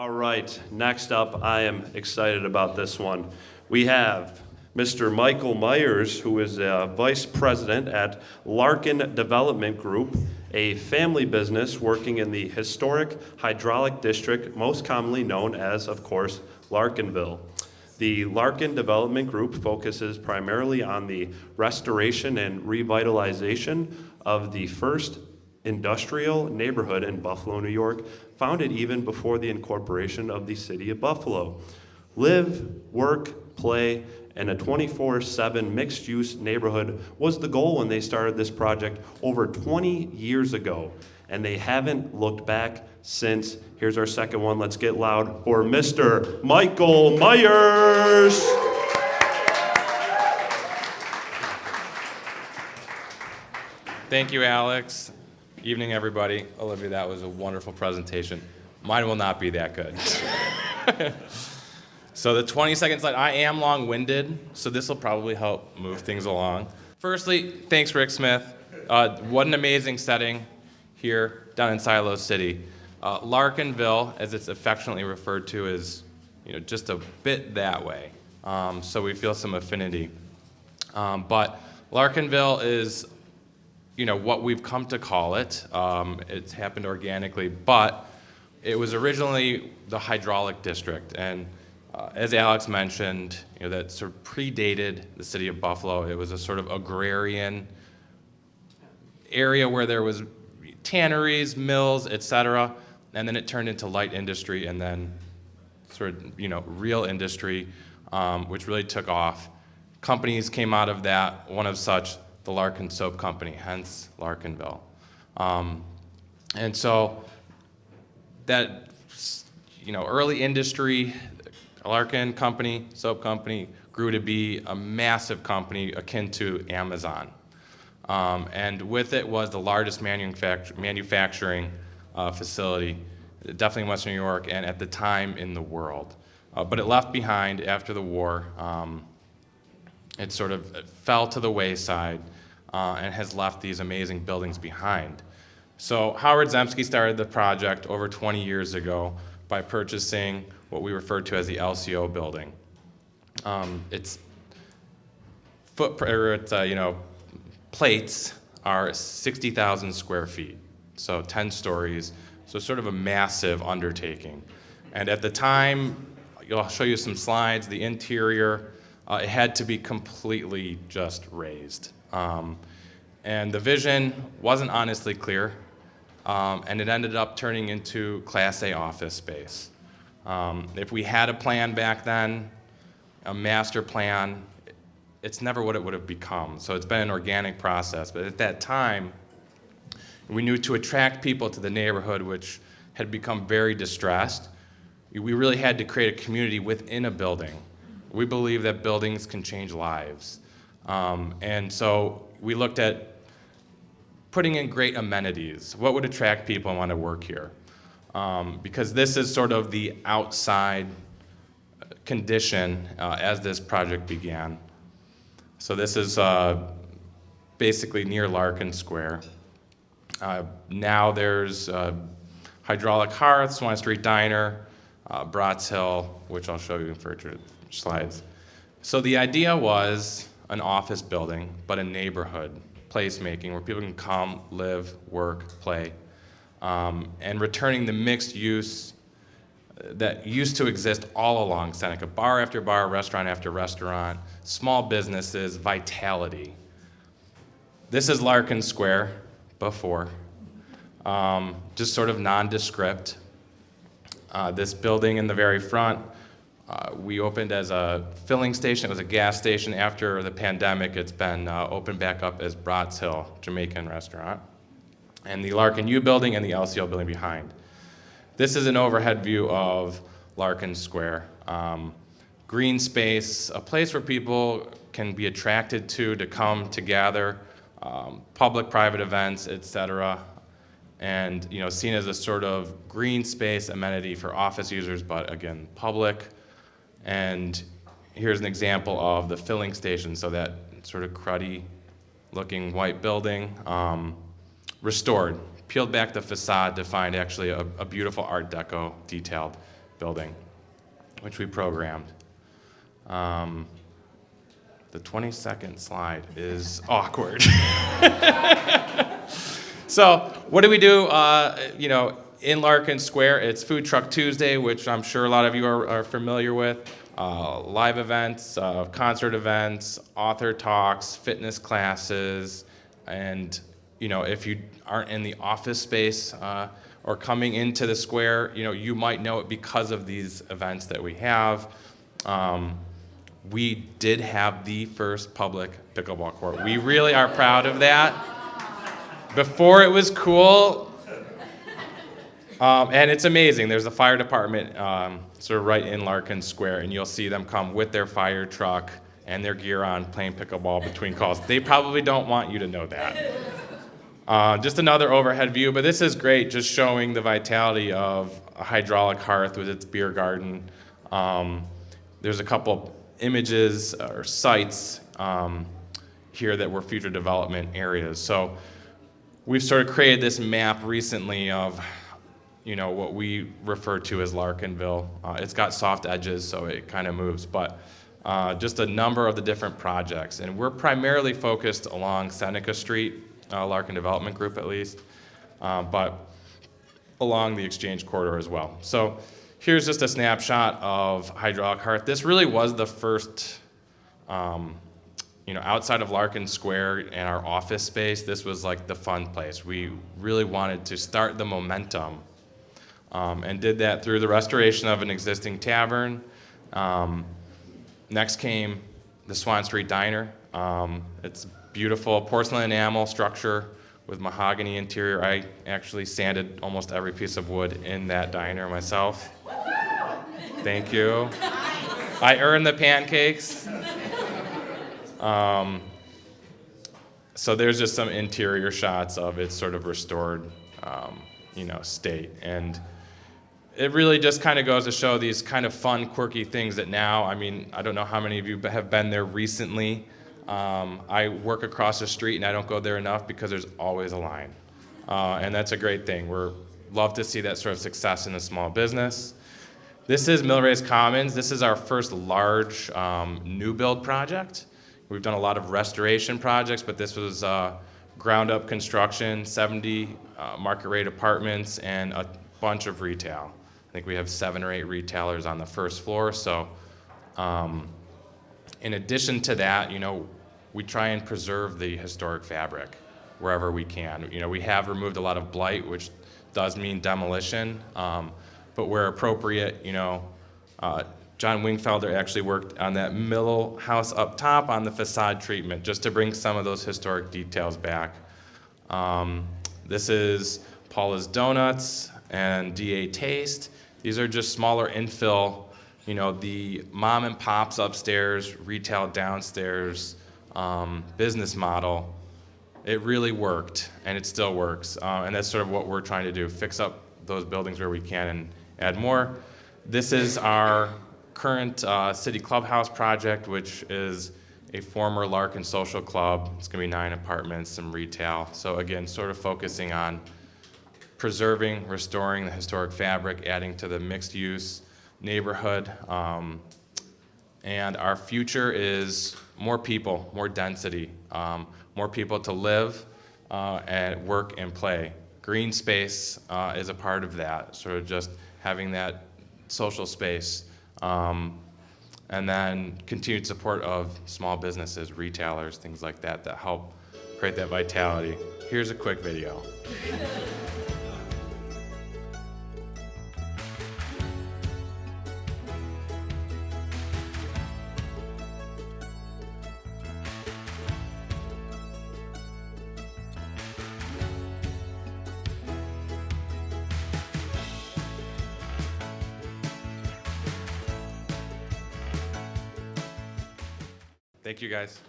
All right, next up, I am excited about this one. We have Mr. Michael Myers, who is a vice president at Larkin Development Group, a family business working in the historic hydraulic district, most commonly known as, of course, Larkinville. The Larkin Development Group focuses primarily on the restoration and revitalization of the first industrial neighborhood in Buffalo, New York, founded even before the incorporation of the city of Buffalo. Live, work, play, and a 24/7 mixed-use neighborhood was the goal when they started this project over 20 years ago, and they haven't looked back since. Here's our second one. Let's get loud for Mr. Michael Myers. Thank you, Alex. Evening, everybody. Olivia, that was a wonderful presentation. Mine will not be that good. So the 20-second slide, I am long-winded, so this will probably help move things along. Firstly, thanks, Rick Smith. What an amazing setting here down in Silo City. Larkinville, as it's affectionately referred to, is just a bit that way. So we feel some affinity. But Larkinville is what we've come to call it. It's happened organically, but it was originally the hydraulic district. And as Alex mentioned, that sort of predated the city of Buffalo. It was a sort of agrarian area where there was tanneries, mills, etc. And then it turned into light industry and then sort of, real industry, which really took off. Companies came out of that, one of such, the Larkin Soap Company, hence Larkinville. And so that, early industry, Larkin Company, soap company, grew to be a massive company akin to Amazon. And with it was the largest manufacturing facility, definitely in Western New York, and at the time in the world. But it left behind after the war. It sort of fell to the wayside and has left these amazing buildings behind. So Howard Zemsky started the project over 20 years ago by purchasing what we refer to as the LCO building. Its plates are 60,000 square feet, so 10 stories, so sort of a massive undertaking. And at the time, I'll show you some slides, the interior, it had to be completely just raised. And the vision wasn't honestly clear, and it ended up turning into Class A office space. If we had a plan back then, a master plan, it's never what it would have become. So it's been an organic process. But at that time, we knew to attract people to the neighborhood, which had become very distressed, we really had to create a community within a building. We believe that buildings can change lives. And so we looked at putting in great amenities. What would attract people and want to work here? Because this is sort of the outside condition as this project began. So this is basically near Larkin Square. Now there's Hydraulic Hearth, Swan Street Diner, Bratz Hill, which I'll show you in future slides. So the idea was an office building, but a neighborhood placemaking where people can come, live, work, play, and returning the mixed use that used to exist all along Seneca. Bar after bar, restaurant after restaurant, small businesses, vitality. This is Larkin Square before, just sort of nondescript. This building in the very front, we opened as a filling station. It was a gas station. After the pandemic, it's been opened back up as Bratz Hill Jamaican restaurant. And the Larkin U building and the LCO building behind. This is an overhead view of Larkin Square. Green space, a place where people can be attracted to come to gather, public, private events, etc. And seen as a sort of green space amenity for office users, but again, public. And here's an example of the filling station, so that sort of cruddy looking white building, restored. Peeled back the facade to find actually a beautiful Art Deco detailed building, which we programmed. The 22nd slide is awkward. So what do we do? In Larkin Square, it's Food Truck Tuesday, which I'm sure a lot of you are familiar with. Live events, concert events, author talks, fitness classes, and if you aren't in the office space or coming into the square, you might know it because of these events that we have. We did have the first public pickleball court. We really are proud of that. Before it was cool, and it's amazing. There's a fire department sort of right in Larkin Square, and you'll see them come with their fire truck and their gear on playing pickleball between calls. They probably don't want you to know that. Just another overhead view, but this is great, just showing the vitality of a hydraulic hearth with its beer garden. There's a couple images or sites here that were future development areas. So we've sort of created this map recently of what we refer to as Larkinville. It's got soft edges, so it kind of moves, but just a number of the different projects. And we're primarily focused along Seneca Street, Larkin Development Group at least, but along the Exchange Corridor as well. So here's just a snapshot of hydraulic hearth. This really was the first, outside of Larkin Square and our office space, this was like the fun place. We really wanted to start the momentum and did that through the restoration of an existing tavern. Next came the Swan Street Diner. It's beautiful porcelain enamel structure with mahogany interior. I actually sanded almost every piece of wood in that diner myself. Thank you. I earned the pancakes. So there's just some interior shots of its sort of restored, state. And it really just kind of goes to show these kind of fun, quirky things that now, I don't know how many of you have been there recently. I work across the street and I don't go there enough because there's always a line. And that's a great thing. We're love to see that sort of success in a small business. This is Millrace Commons. This is our first large new build project. We've done a lot of restoration projects, but this was ground up construction, 70 market rate apartments, and a bunch of retail. I think we have 7 or 8 retailers on the first floor. So in addition to that, we try and preserve the historic fabric wherever we can. We have removed a lot of blight, which does mean demolition, but where appropriate, John Wingfelder actually worked on that middle house up top on the facade treatment just to bring some of those historic details back. This is Paula's Donuts and DA Taste. These are just smaller infill, the mom and pops upstairs, retail downstairs, business model. It really worked, and it still works. And that's sort of what we're trying to do, fix up those buildings where we can and add more. This is our current city clubhouse project, which is a former Larkin social club. It's going to be 9 apartments, some retail. So again, sort of focusing on preserving, restoring the historic fabric, adding to the mixed use neighborhood. And our future is more people, more density, more people to live and work and play. Green space is a part of that, sort of just having that social space. And then continued support of small businesses, retailers, things like that help create that vitality. Here's a quick video. Thank you, guys.